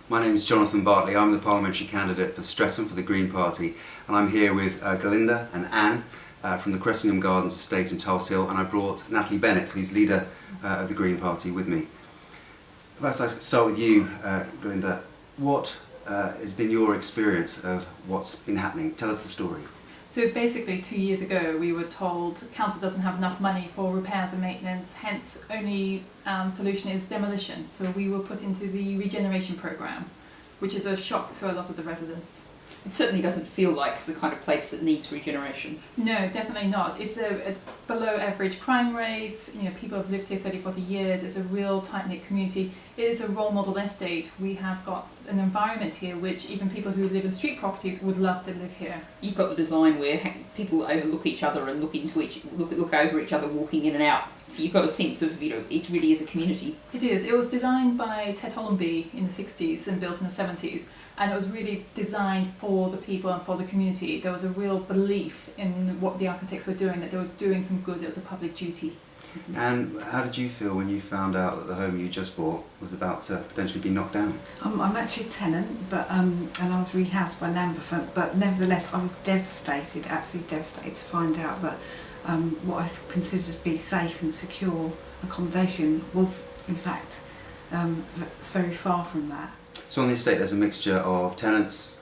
My name is Jonathan Bartley. I'm the parliamentary candidate for Streatham for the Green Party, and I'm here with Galinda and Anne from the Cressingham Gardens estate in Tulse Hill, and I brought Natalie Bennett, who's leader of the Green Party, with me. Perhaps I start with you, Galinda. What has been your experience of what's been happening? Tell us the story. So basically 2 years ago we were told council doesn't have enough money for repairs and maintenance, hence only solution is demolition. So we were put into the regeneration programme, which is a shock to a lot of the residents. It certainly doesn't feel like the kind of place that needs regeneration. No, definitely not. It's a below average crime rate, people have lived here 30, 40 years, it's a real tight-knit community. It is a role model estate. We have got an environment here which even people who live in street properties would love to live here. You've got the design where people overlook each other and look over each other walking in and out. So you've got a sense of, it really is a community. It is. It was designed by Ted Hollenby in the 60s and built in the 70s. And it was really designed for the people and for the community. There was a real belief in what the architects were doing, that they were doing some good. It was a public duty. And how did you feel when you found out that the home you just bought was about to potentially be knocked down? I'm actually a tenant, but and I was rehoused by Lambeth, but nevertheless I was devastated, absolutely devastated to find out that what I considered to be safe and secure accommodation was in fact very far from that. So on the estate there's a mixture of tenants,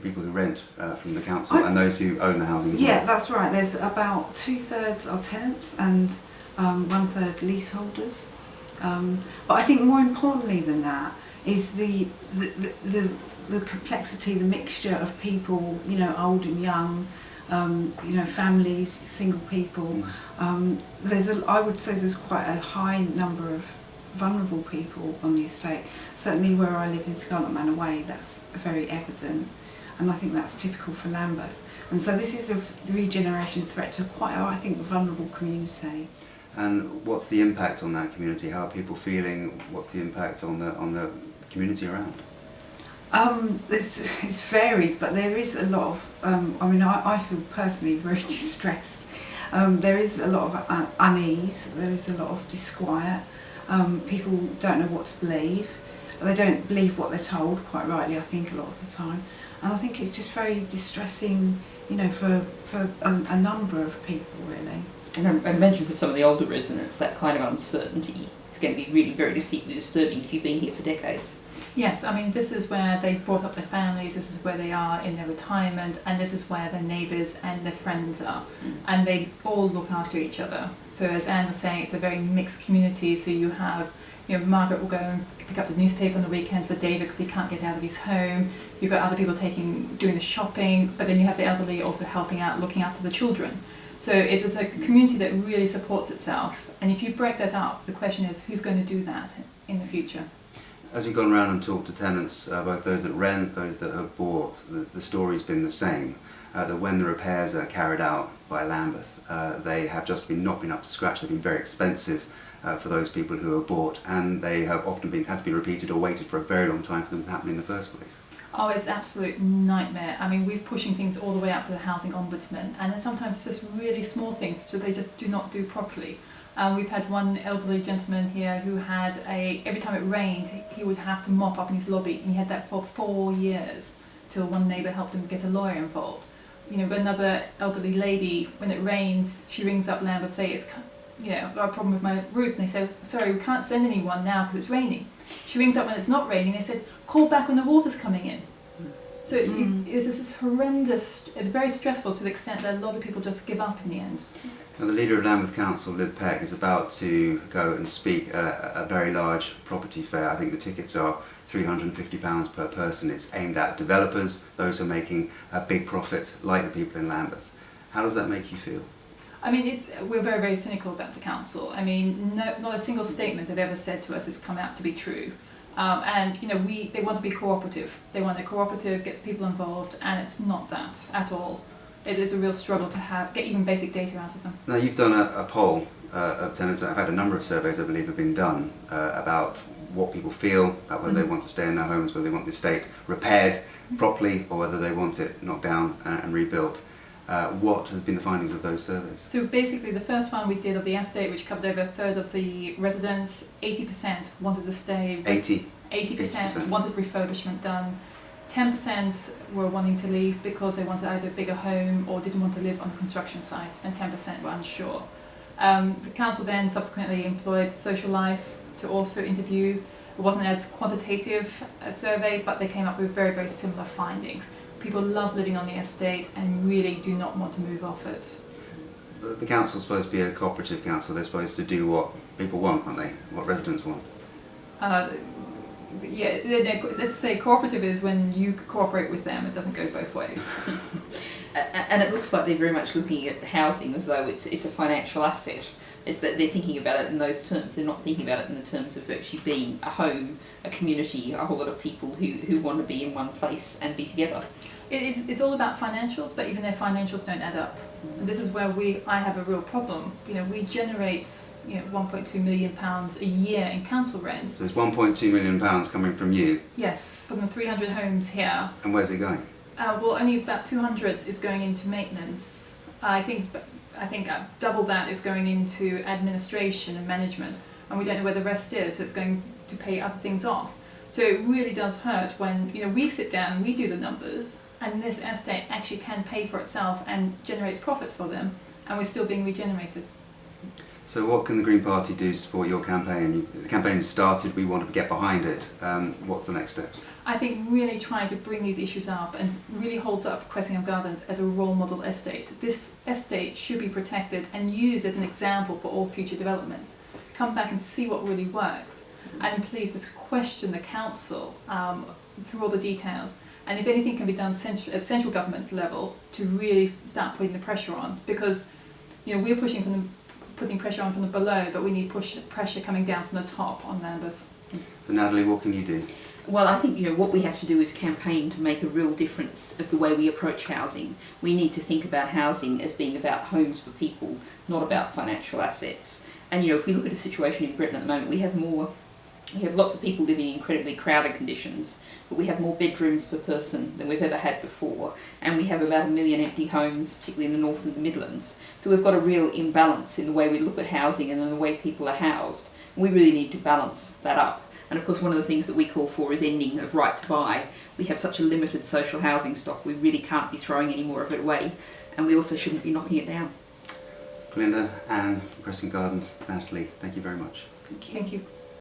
people who rent from the council, and those who own the housing as well? Yeah, that's right. There's about 2/3 are tenants and 1/3 leaseholders. But I think more importantly than that is the complexity, the mixture of people, old and young, families, single people. I would say there's quite a high number of vulnerable people on the estate. Certainly where I live in Scarlet Manor Way, that's very evident, and I think that's typical for Lambeth. And so this is a regeneration threat to quite, I think, a vulnerable community. And what's the impact on that community? How are people feeling? What's the impact on the community around? It's varied, but there is a lot of, I feel personally very distressed. There is a lot of unease, there is a lot of disquiet. People don't know what to believe. They don't believe what they're told, quite rightly, I think, a lot of the time. And I think it's just very distressing, for a number of people, really. And I imagine for some of the older residents, that kind of uncertainty is going to be really very deeply disturbing if you've been here for decades. Yes, this is where they brought up their families, this is where they are in their retirement, and this is where their neighbours and their friends are. And they all look after each other. So as Anne was saying, it's a very mixed community, so you have, Margaret will go and pick up the newspaper on the weekend for David because he can't get out of his home. You've got other people doing the shopping, but then you have the elderly also helping out, looking after the children. So it's a community that really supports itself, and if you break that up, the question is who's going to do that in the future? As we've gone around and talked to tenants, both those that rent, those that have bought, the story's been the same, that when the repairs are carried out by Lambeth, they have just not been up to scratch. They've been very expensive for those people who have bought, and they have often had to be repeated or waited for a very long time for them to happen in the first place. Oh, it's absolute nightmare. We're pushing things all the way up to the Housing Ombudsman, and then sometimes it's just really small things so they just do not do properly. We've had one elderly gentleman here who had every time it rained, he would have to mop up in his lobby, and he had that for 4 years till one neighbour helped him get a lawyer involved. Another elderly lady, when it rains, she rings up Lambeth and say, I've got a problem with my roof, and they say, sorry, we can't send anyone now because it's raining. She rings up when it's not raining, they said, call back when the water's coming in. So it's this horrendous, it's very stressful to the extent that a lot of people just give up in the end. Now, the leader of Lambeth Council, Liv Peck, is about to go and speak at a very large property fair. I think the tickets are £350 per person. It's aimed at developers, those who are making a big profit, like the people in Lambeth. How does that make you feel? We're very, very cynical about the council. Not a single statement they've ever said to us has come out to be true. They want to be cooperative. They want a cooperative, get people involved, and it's not that at all. It is a real struggle to get even basic data out of them. Now, you've done a poll of tenants. I've had a number of surveys, I believe, have been done about what people feel, about whether they want to stay in their homes, whether they want the estate repaired properly, or whether they want it knocked down and rebuilt. What has been the findings of those surveys? So basically the first one we did of the estate, which covered over a third of the residents, 80% wanted to stay. 80? 80% 80%. wanted refurbishment done. 10% were wanting to leave because they wanted either a bigger home or didn't want to live on a construction site, and 10% were unsure. The council then subsequently employed Social Life to also interview. It wasn't as quantitative a survey, but they came up with very, very similar findings. People love living on the estate and really do not want to move off it. The council's supposed to be a cooperative council. They're supposed to do what people want, aren't they? What residents want. Let's say cooperative is when you cooperate with them. It doesn't go both ways. And it looks like they're very much looking at housing as though it's a financial asset. It's that they're thinking about it in those terms. They're not thinking about it in the terms of actually being a home, a community, a whole lot of people who want to be in one place and be together. It's all about financials, but even their financials don't add up. And this is where I have a real problem. We generate £1.2 million a year in council rents. So there's £1.2 million coming from you. Yes, from the 300 homes here. And where's it going? Well, only about 200 is going into maintenance. I think double that is going into administration and management, and we don't know where the rest is, so it's going to pay other things off. So it really does hurt when we sit down and we do the numbers, and this estate actually can pay for itself and generates profit for them, and we're still being regenerated. So what can the Green Party do to support your campaign? The campaign's started, we want to get behind it. What's the next steps? I think really trying to bring these issues up and really hold up Cressingham Gardens as a role model estate. This estate should be protected and used as an example for all future developments. Come back and see what really works, and please just question the council through all the details. And if anything can be done at central government level to really start putting the pressure on, because we're putting pressure on from the below, but we need pressure coming down from the top on Lambeth. So Natalie, what can you do? Well, I think what we have to do is campaign to make a real difference of the way we approach housing. We need to think about housing as being about homes for people, not about financial assets. And if we look at a situation in Britain at the moment, we have lots of people living in incredibly crowded conditions, but we have more bedrooms per person than we've ever had before, and we have about 1 million empty homes, particularly in the north and the Midlands. So we've got a real imbalance in the way we look at housing and in the way people are housed. We really need to balance that up. And of course, one of the things that we call for is ending of right to buy. We have such a limited social housing stock, we really can't be throwing any more of it away, and we also shouldn't be knocking it down. Glinda, Anne, Cressingham Gardens, Natalie, thank you very much. Thank you.